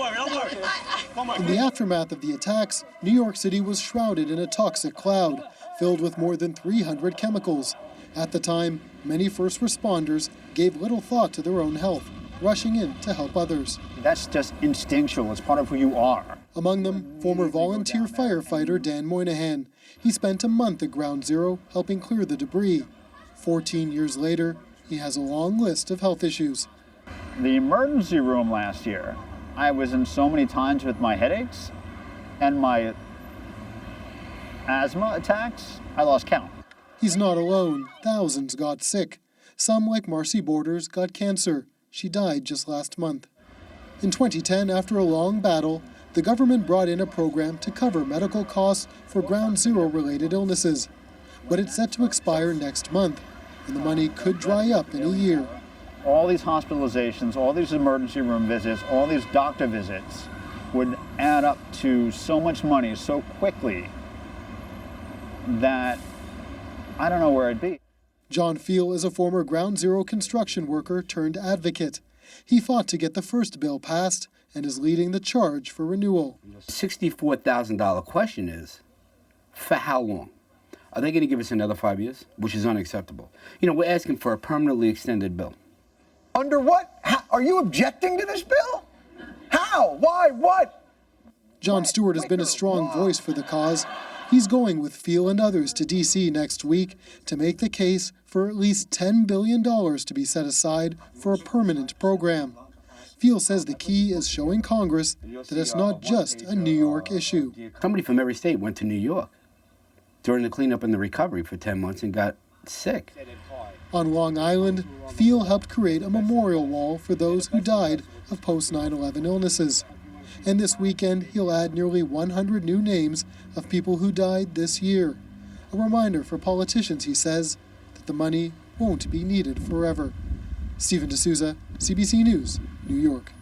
In the aftermath of the attacks, New York City was shrouded in a toxic cloud filled with more than 300 chemicals. At the time, many first responders gave little thought to their own health, rushing in to help others. That's just instinctual. It's part of who you are. Among them, former volunteer firefighter Dan Moynihan. He spent a month at Ground Zero helping clear the debris. 14 years later, he has a long list of health issues. The emergency room last year, I was in so many times with my headaches and my asthma attacks, I lost count. He's not alone. Thousands got sick. Some, like Marcy Borders, got cancer. She died just last month. In 2010, after a long battle, the government brought in a program to cover medical costs for Ground Zero-related illnesses. But it's set to expire next month, and the money could dry up in a year. All these hospitalizations, all these emergency room visits, all these doctor visits would add up to so much money so quickly that I don't know where it'd be. John Feel is a former Ground Zero construction worker turned advocate. He fought to get the first bill passed and is leading the charge for renewal. The $64,000 question is, for how long? Are they going to give us another 5 years? Which is unacceptable. You know, we're asking for a permanently extended bill. Under what? How, are you objecting to this bill? How? Why? What? John Stewart has been a strong voice for the cause. He's going with Feel and others to D.C. next week to make the case for at least $10 billion to be set aside for a permanent program. Feel says the key is showing Congress that it's not just a New York issue. Somebody from every state went to New York during the cleanup and the recovery for 10 months and got sick. On Long Island, Feel helped create a memorial wall for those who died of post-9/11 illnesses. And this weekend, he'll add nearly 100 new names of people who died this year. A reminder for politicians, he says, that the money won't be needed forever. Stephen D'Souza, CBC News, New York.